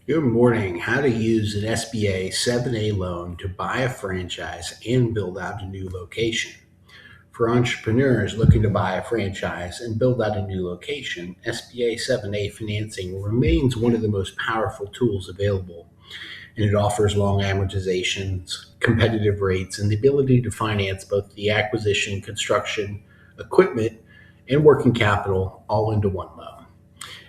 Good morning. How to use an SBA 7A loan to buy a franchise and build out a new location. For entrepreneurs looking to buy a franchise and build out a new location, SBA 7A financing remains one of the most powerful tools available, and it offers long amortizations, competitive rates, and the ability to finance both the acquisition, construction, equipment, and working capital all into one loan.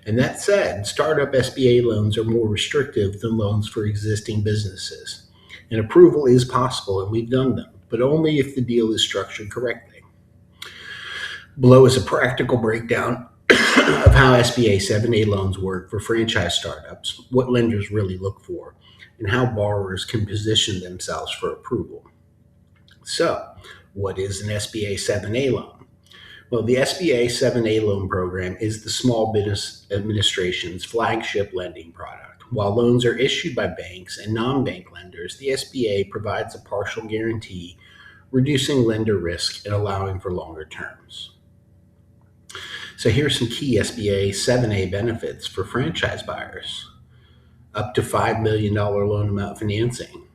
And that said, startup SBA loans are more restrictive than loans for existing businesses. And approval is possible, and we've done them, but only if the deal is structured correctly. Below is a practical breakdown of how SBA 7A loans work for franchise startups, what lenders really look for, and how borrowers can position themselves for approval. So, what is an SBA 7A loan? Well, the SBA 7A loan program is the Small Business Administration's flagship lending product. While loans are issued by banks and non-bank lenders, the SBA provides a partial guarantee, reducing lender risk and allowing for longer terms. So here's some key SBA 7A benefits for franchise buyers. Up to $5 million loan amount financing,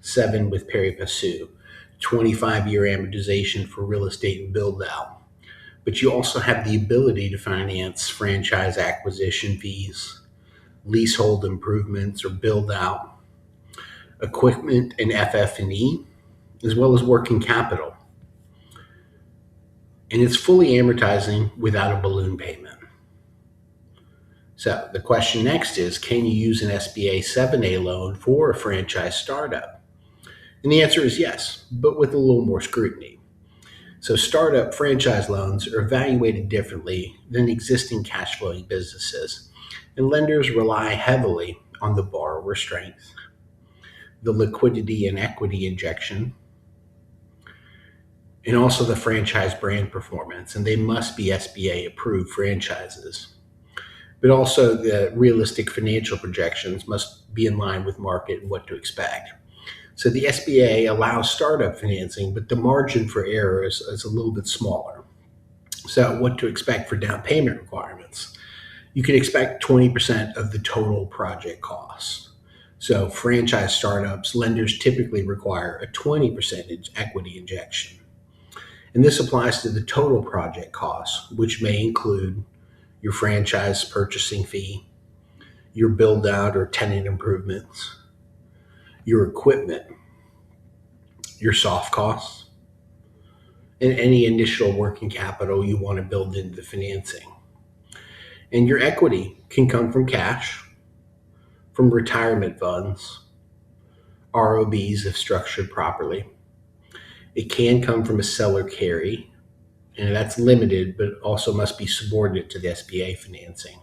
7 with pari passu, 25-year amortization for real estate and build-out. But you also have the ability to finance franchise acquisition fees, leasehold improvements or build out, equipment and FF&E, as well as working capital. And it's fully amortizing without a balloon payment. So the question next is, can you use an SBA 7A loan for a franchise startup? And the answer is yes, but with a little more scrutiny. So startup franchise loans are evaluated differently than existing cash flowing businesses, and lenders rely heavily on the borrower strength, the liquidity and equity injection, and also the franchise brand performance, and they must be SBA approved franchises. But also the realistic financial projections must be in line with market and what to expect. So the SBA allows startup financing, but the margin for error is a little bit smaller. So what to expect for down payment requirements? You can expect 20% of the total project cost. So franchise startups, lenders typically require a 20% equity injection. And this applies to the total project cost, which may include your franchise purchasing fee, your build out or tenant improvements, your equipment, your soft costs, and any initial working capital you want to build into the financing. And your equity can come from cash, from retirement funds, ROBs if structured properly. It can come from a seller carry, and that's limited, but also must be subordinate to the SBA financing.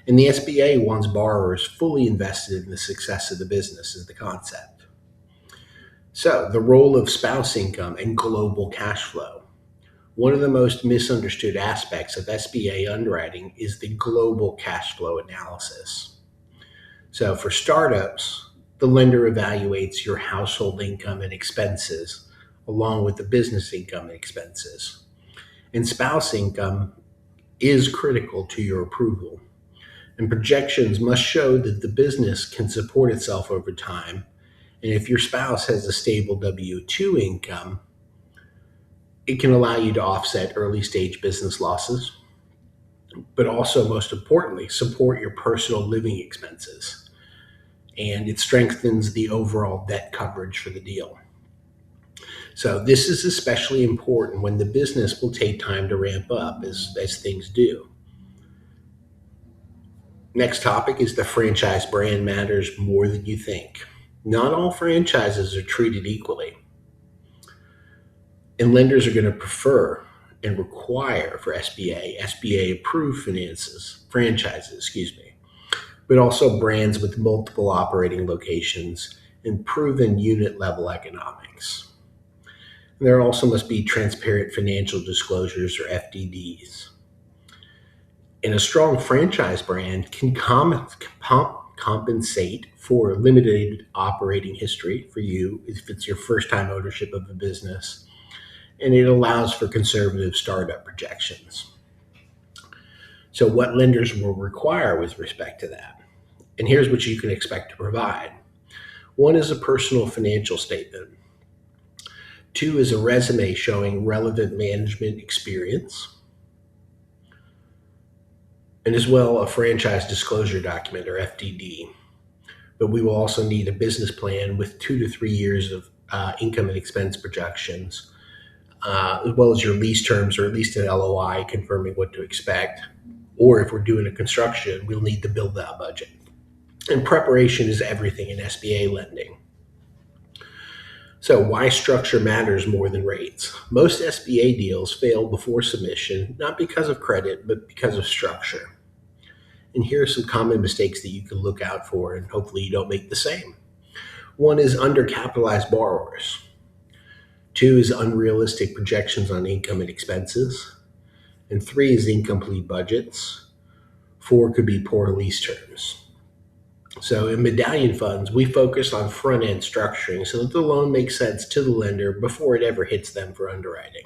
And the SBA wants borrowers fully invested in the success of the business is the concept. So the role of spouse income and global cash flow. One of the most misunderstood aspects of SBA underwriting is the global cash flow analysis. So for startups, the lender evaluates your household income and expenses along with the business income and expenses. And spouse income is critical to your approval. And projections must show that the business can support itself over time. And if your spouse has a stable W 2 income, it can allow you to offset early stage business losses, but also, most importantly, support your personal living expenses. And it strengthens the overall debt coverage for the deal. So this is especially important when the business will take time to ramp up as things do. Next topic is the franchise brand matters more than you think. Not all franchises are treated equally. And lenders are going to prefer and require for SBA approved franchises, but also brands with multiple operating locations and proven unit level economics. There also must be transparent financial disclosures or FDDs. And a strong franchise brand can compensate for limited operating history for you if it's your first time ownership of a business, and it allows for conservative startup projections. So what lenders will require with respect to that? And here's what you can expect to provide. One is a personal financial statement. Two is a resume showing relevant management experience. And as well, a franchise disclosure document, or FDD. But we will also need a business plan with 2 to 3 years of income and expense projections, as well as your lease terms, or at least an LOI confirming what to expect. Or if we're doing a construction, we'll need the build-out budget. And preparation is everything in SBA lending. So why structure matters more than rates? Most SBA deals fail before submission, not because of credit, but because of structure. And here are some common mistakes that you can look out for, and hopefully you don't make the same. One is undercapitalized borrowers. Two is unrealistic projections on income and expenses. And three is incomplete budgets. Four could be poor lease terms. So in Medallion Funds, we focus on front-end structuring so that the loan makes sense to the lender before it ever hits them for underwriting.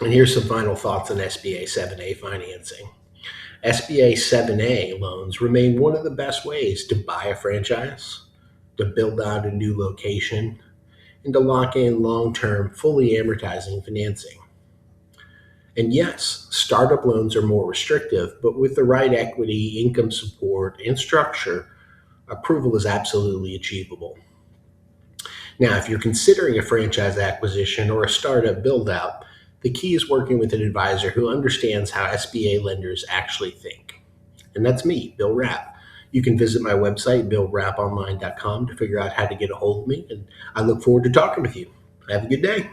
And here's some final thoughts on SBA 7A financing. SBA 7A loans remain one of the best ways to buy a franchise, to build out a new location, and to lock in long-term, fully amortizing financing. And yes, startup loans are more restrictive, but with the right equity, income support, and structure, approval is absolutely achievable. Now, if you're considering a franchise acquisition or a startup build-out, the key is working with an advisor who understands how SBA lenders actually think. And that's me, Bill Rapp. You can visit my website, buildoutonline.com, to figure out how to get a hold of me. And I look forward to talking with you. Have a good day.